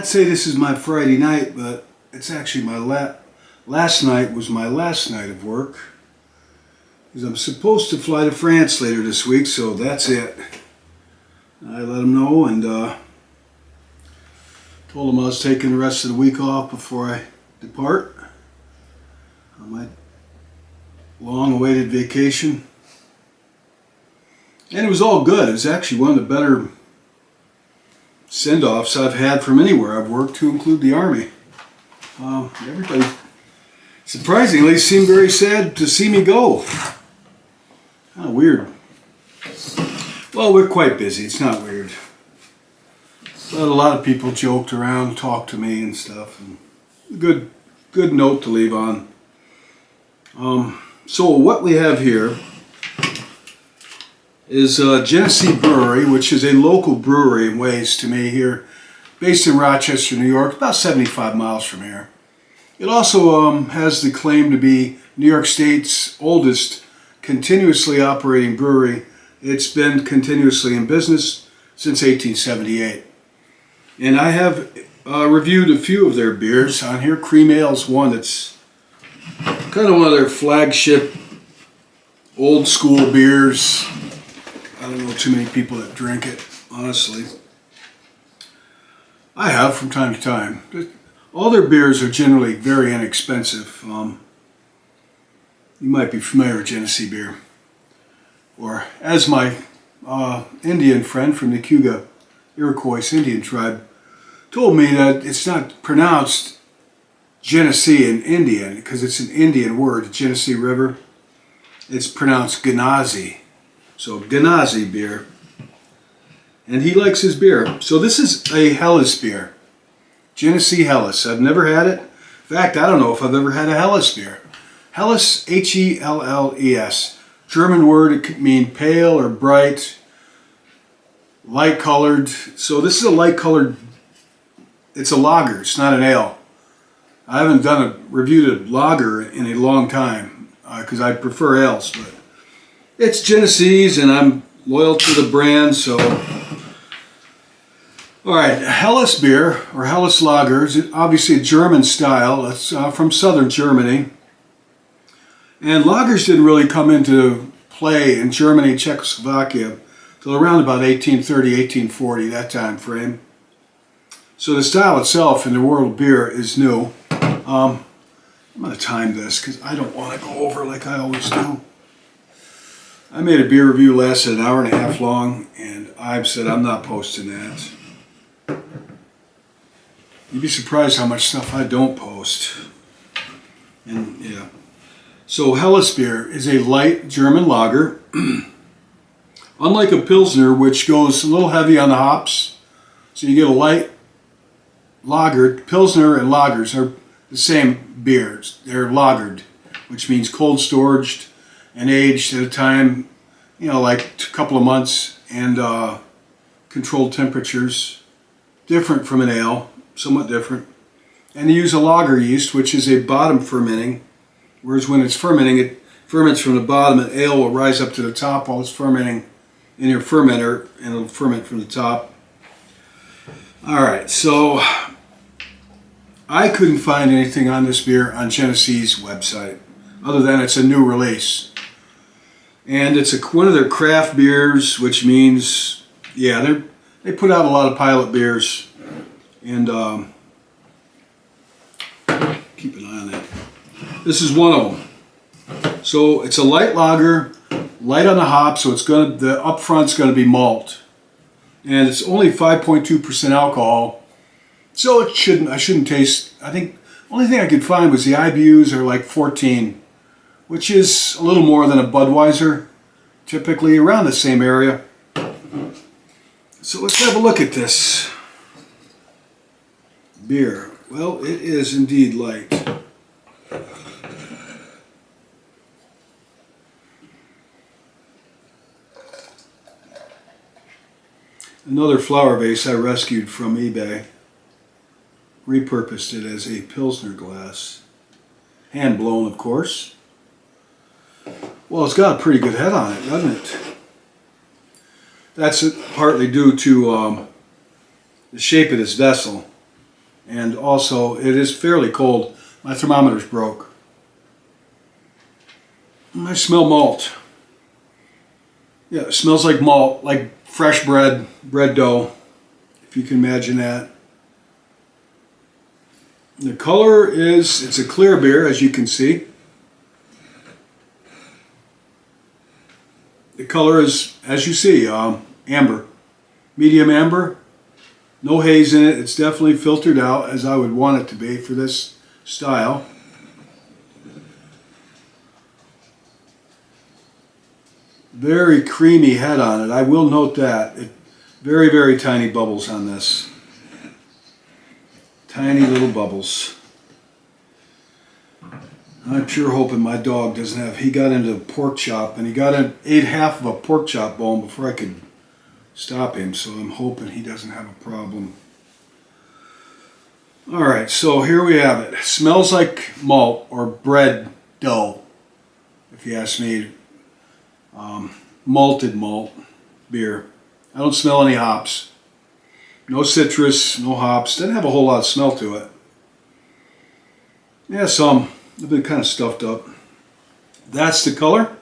say this is my Friday night, but it's actually my last night was my last night of work. Because I'm supposed to fly to France later this week, so that's it. I let them know and told them I was taking the rest of the week off before I depart on my long-awaited vacation. And it was all good. It was actually one of the better send-offs I've had from anywhere I've worked, to include the Army. Everybody surprisingly seemed very sad to see me go. Kind of weird. Well, we're quite busy. It's not weird. But a lot of people joked around, talked to me and stuff. And good note to leave on. So what we have here is Genesee Brewery, which is a local brewery in ways to me here, based in Rochester, New York, about 75 miles from here. It also has the claim to be New York State's oldest continuously operating brewery. It's been continuously in business since 1878. And I have reviewed a few of their beers on here. Cream Ale's one that's kind of one of their flagship old school beers. I don't know too many people that drink it, honestly. I have from time to time. All their beers are generally very inexpensive. You might be familiar with Genesee beer. Or as my Indian friend from the Cayuga Iroquois Indian tribe told me, that it's not pronounced Genesee in Indian because it's an Indian word, Genesee River. It's pronounced Genesee. So Genesee beer. And he likes his beer. So this is a Helles beer. Genesee Helles. I've never had it. In fact, I don't know if I've ever had a Helles beer. Helles, H-E-L-L-E-S. German word, it could mean pale or bright, light colored. So this is a light colored, it's a lager, it's not an ale. I haven't reviewed a lager in a long time because I prefer ales, but it's Genesee's and I'm loyal to the brand, so. Alright, Helles beer, or Helles lager, is obviously a German style. It's from southern Germany. And lagers didn't really come into play in Germany and Czechoslovakia till around about 1830, 1840, that time frame. So the style itself in the world of beer is new. I'm going to time this because I don't want to go over like I always do. I made a beer review lasted an hour and a half long, and I've said I'm not posting that. You'd be surprised how much stuff I don't post. And yeah. So Helles beer is a light German lager. Unlike a Pilsner, which goes a little heavy on the hops. So you get a light lager. Pilsner and lagers are the same beers. They're lagered, which means cold storaged and aged at a time, like a couple of months, and controlled temperatures. Different from an ale, somewhat different. And they use a lager yeast, which is a bottom fermenting, whereas when it's fermenting, it ferments from the bottom, and ale will rise up to the top while it's fermenting in your fermenter, and it'll ferment from the top. Alright, so I couldn't find anything on this beer on Genesee's website, other than it's a new release. And it's one of their craft beers, which means, yeah, they put out a lot of pilot beers, and keep an eye on that. This is one of them. So it's a light lager, light on the hop, so the up front's going to be malt, and it's only 5.2% alcohol. So I shouldn't taste. I think the only thing I could find was the IBUs are like 14, which is a little more than a Budweiser, typically around the same area. So let's have a look at this beer. Well, it is indeed light. Another flower vase I rescued from eBay. Repurposed it as a Pilsner glass. Hand blown, of course. Well, it's got a pretty good head on it, doesn't it? That's partly due to the shape of this vessel. And also, it is fairly cold. My thermometer's broke. I smell malt. Yeah, it smells like malt, like fresh bread dough, if you can imagine that. The color is, it's a clear beer, as you can see. The color is, as you see, amber. Medium amber. No haze in it. It's definitely filtered out as I would want it to be for this style. Very creamy head on it. I will note that. Very, very tiny bubbles on this. Tiny little bubbles. I'm sure hoping my dog doesn't have... He got into a pork chop and he ate half of a pork chop bone before I could stop him. So I'm hoping he doesn't have a problem. Alright, so here we have it. Smells like malt or bread dough, if you ask me. Malted malt beer. I don't smell any hops. No citrus, no hops. Doesn't have a whole lot of smell to it. Yeah, some. I've been kind of stuffed up. That's the color.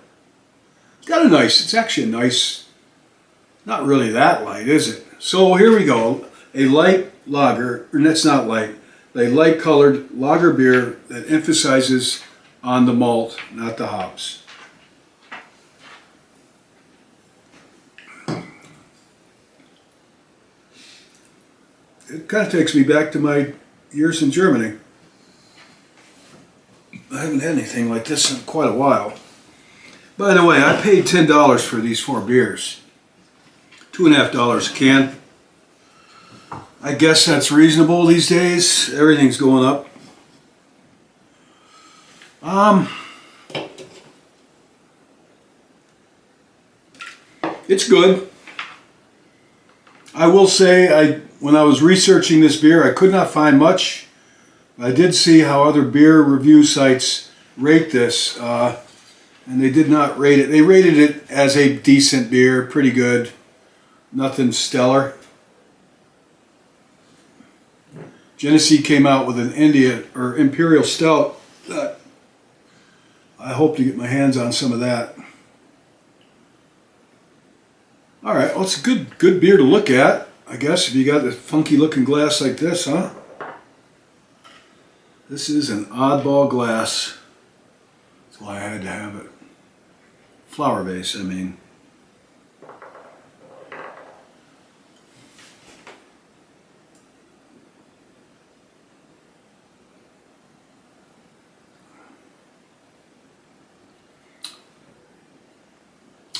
It's got a nice, it's actually a nice, not really that light, is it? So here we go. A light lager, or that's not light, a light colored lager beer that emphasizes on the malt, not the hops. It kind of takes me back to my years in Germany. I haven't had anything like this in quite a while. By the way, I paid $10 for these 4 beers. $2.50 a can. I guess that's reasonable these days. Everything's going up. It's good. I will say, when I was researching this beer, I could not find much. I did see how other beer review sites rate this, and they did not rate it. They rated it as a decent beer, pretty good, nothing stellar. Genesee came out with an Imperial Stout. I hope to get my hands on some of that. All right, well, it's a good beer to look at, I guess, if you got the funky looking glass like this, huh? This is an oddball glass. That's why I had to have it. Flower base, I mean.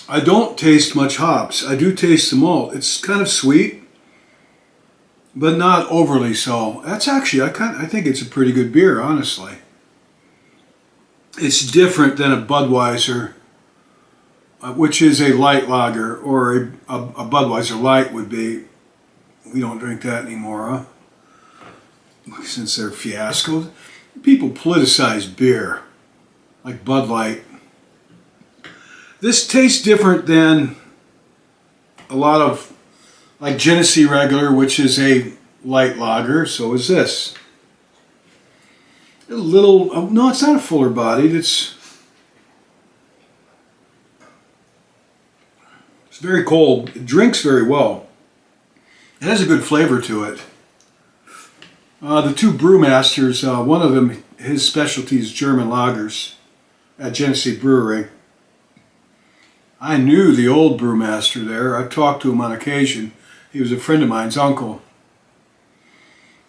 I don't taste much hops. I do taste the malt. It's kind of sweet, but not overly so. That's actually, I think it's a pretty good beer, honestly. It's different than a Budweiser, which is a light lager, or a Budweiser light would be. We don't drink that anymore, huh? Since they're fiascos. People politicize beer, like Bud Light. This tastes different than a lot of, like Genesee Regular, which is a light lager. So is this. A little, no, it's not a fuller bodied. It's very cold. It drinks very well. It has a good flavor to it. The 2 brewmasters, one of them, his specialty is German lagers at Genesee Brewery. I knew the old brewmaster there. I talked to him on occasion. He was a friend of mine's uncle.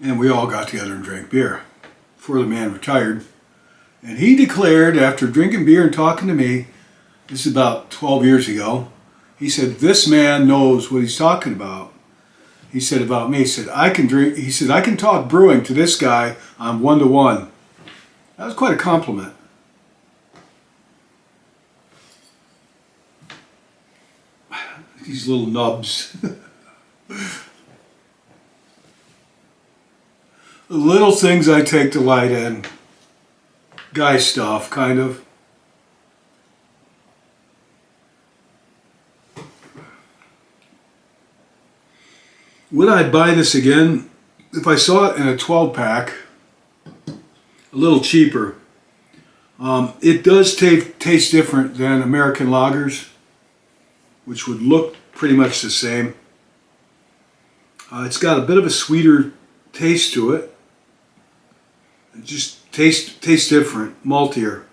And we all got together and drank beer before the man retired. And he declared, after drinking beer and talking to me, this is about 12 years ago, he said, this man knows what he's talking about. He said about me, he said, I can talk brewing to this guy on 1-to-1. That was quite a compliment. These little nubs. The little things I take delight in. Guy stuff, kind of. Would I buy this again? if I saw it in a 12 pack, a little cheaper, it does taste different than American lagers, which would look pretty much the same. It's got a bit of a sweeter taste to it. It just tastes different, maltier.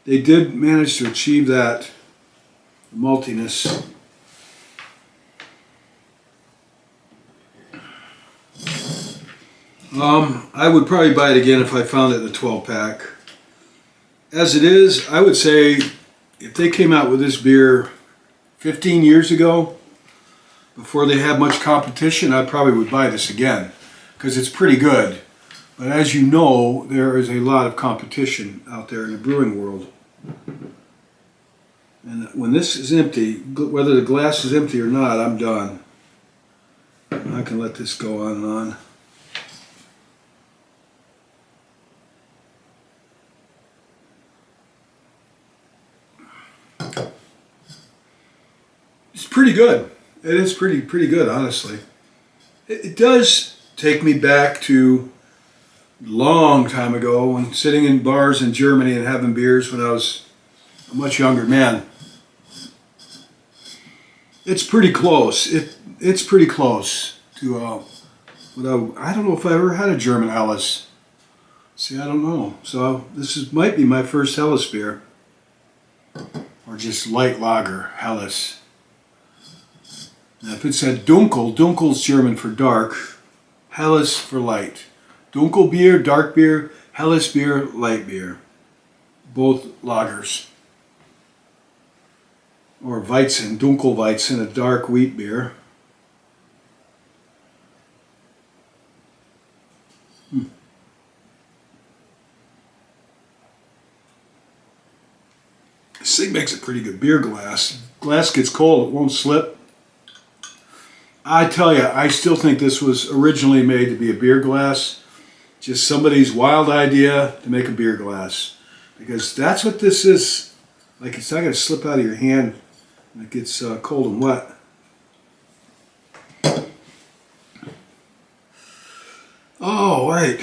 They did manage to achieve that maltiness. I would probably buy it again if I found it in a 12 pack. As it is, I would say if they came out with this beer 15 years ago, before they had much competition, I probably would buy this again because it's pretty good. But as you know, there is a lot of competition out there in the brewing world. And when this is empty, whether the glass is empty or not, I'm done. I can let this go on and on. It's pretty good. It is pretty good, honestly. It does take me back to a long time ago when sitting in bars in Germany and having beers when I was a much younger man. It's pretty close. It's pretty close to what I don't know if I ever had a German Helles. See, I don't know. So might be my first Helles beer, or just light lager Helles. Now, if it said Dunkel, Dunkel's German for dark, Helles for light. Dunkel beer, dark beer, Helles beer, light beer. Both lagers. Or Weizen, Dunkelweizen, a dark wheat beer. This thing makes a pretty good beer glass. Glass gets cold, it won't slip. I tell you, I still think this was originally made to be a beer glass. Just somebody's wild idea to make a beer glass. Because that's what this is. Like, it's not going to slip out of your hand when it gets cold and wet. Oh, right.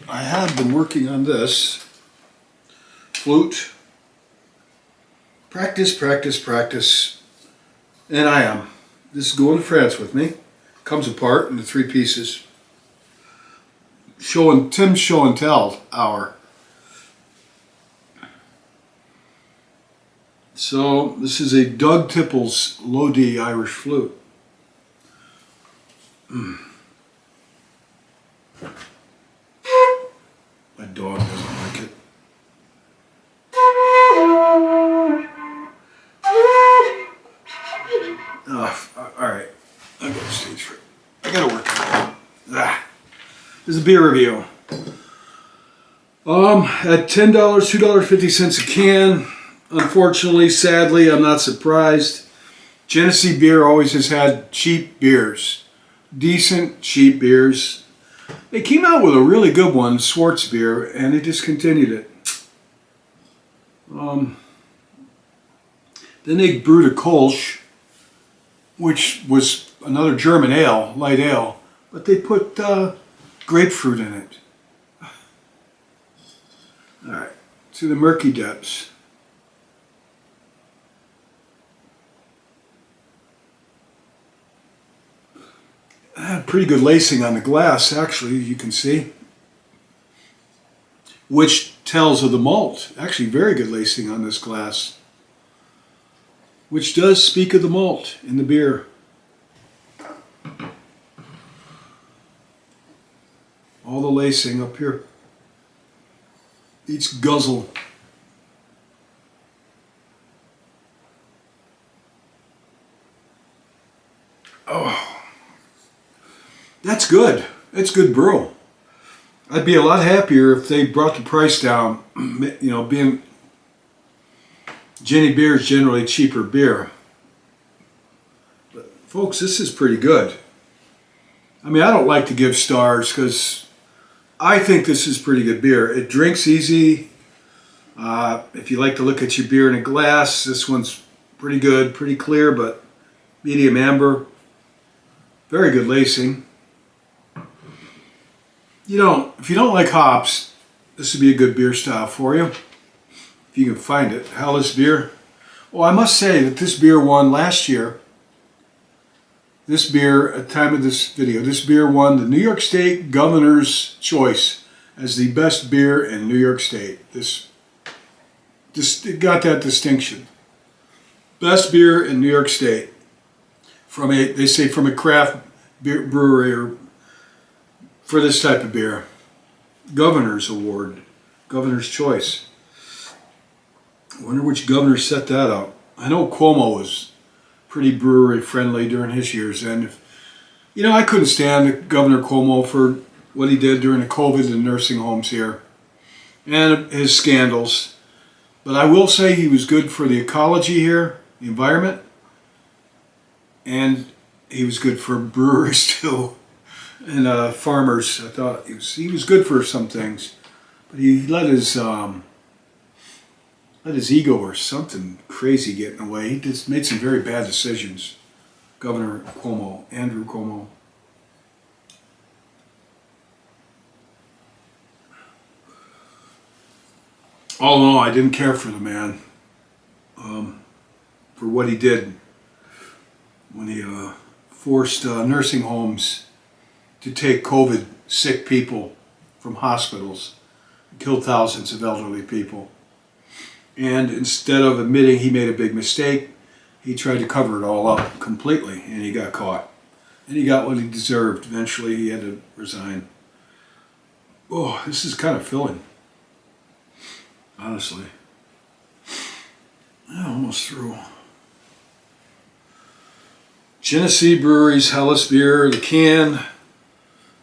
I have been working on this flute. Practice, practice, practice. And I am. This is going to France with me. Comes apart into 3 pieces. Tim's show and tell hour. So this is a Doug Tipples low D Irish flute. My dog doesn't like it. Alright, I'll go to stage for it. I gotta work on it. This is a beer review. At $10, $2.50 a can. Unfortunately, sadly, I'm not surprised. Genesee beer always has had cheap beers. Decent, cheap beers. They came out with a really good one, Swartz beer, and they discontinued it. Then they brewed a Kolsch, which was another German ale, light ale, but they put grapefruit in it. Alright, to the murky depths. Pretty good lacing on the glass, actually, you can see. Which tells of the malt. Actually, very good lacing on this glass. Which does speak of the malt in the beer. All the lacing up here. Each guzzle. Oh. That's good. It's good brew. I'd be a lot happier if they brought the price down. You know, being Jenny beer is generally cheaper beer. But folks, this is pretty good. I mean, I don't like to give stars because I think this is pretty good beer. It drinks easy. If you like to look at your beer in a glass, this one's pretty good, pretty clear, but medium amber. Very good lacing. if you don't like hops, this would be a good beer style for you. If you can find it. Helles beer. Well, I must say that this beer won last year. This beer, at the time of this video, this beer won the New York State Governor's Choice as the best beer in New York State. It got that distinction. Best beer in New York State. They say from a craft beer brewery or for this type of beer. Governor's Award. Governor's Choice. I wonder which governor set that up. I know Cuomo was pretty brewery friendly during his years, and I couldn't stand Governor Cuomo for what he did during the COVID in nursing homes here and his scandals. But I will say he was good for the ecology here, the environment, and he was good for brewers too and farmers. I thought he was good for some things, but he let his ego or something crazy get in the way. He just made some very bad decisions. Governor Cuomo, Andrew Cuomo. All in all, I didn't care for the man for what he did when he forced nursing homes to take COVID sick people from hospitals, killed thousands of elderly people. And instead of admitting he made a big mistake, he tried to cover it all up completely, and he got caught. And he got what he deserved. Eventually, he had to resign. Oh, this is kind of filling. Honestly. Yeah, almost through. Genesee Brewery's Helles beer, the can.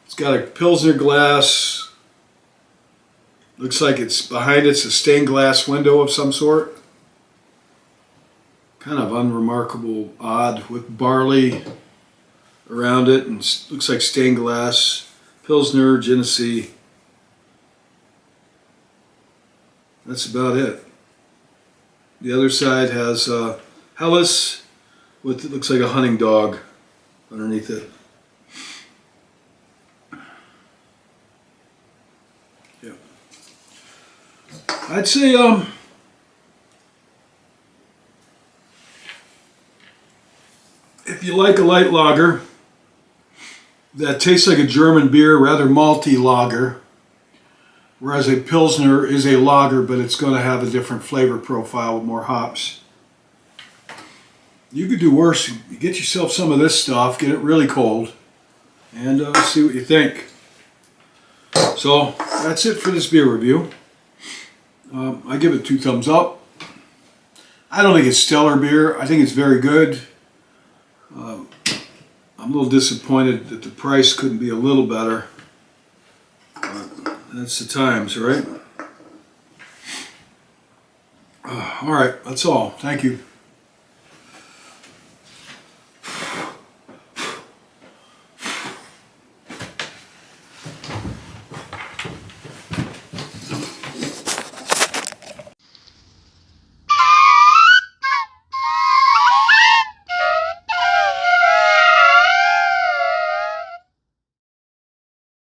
It's got a Pilsner glass. Looks like it's a stained glass window of some sort. Kind of unremarkable, odd, with barley around it, and looks like stained glass. Pilsner, Genesee. That's about it. The other side has Helles with, it looks like a hunting dog underneath it. Yeah. I'd say if you like a light lager that tastes like a German beer, rather malty lager, whereas a Pilsner is a lager, but it's going to have a different flavor profile with more hops. You could do worse. You get yourself some of this stuff, get it really cold, and see what you think. So that's it for this beer review. I give it 2 thumbs up. I don't think it's stellar beer. I think it's very good. I'm a little disappointed that the price couldn't be a little better. That's the times, right? All right, that's all. Thank you.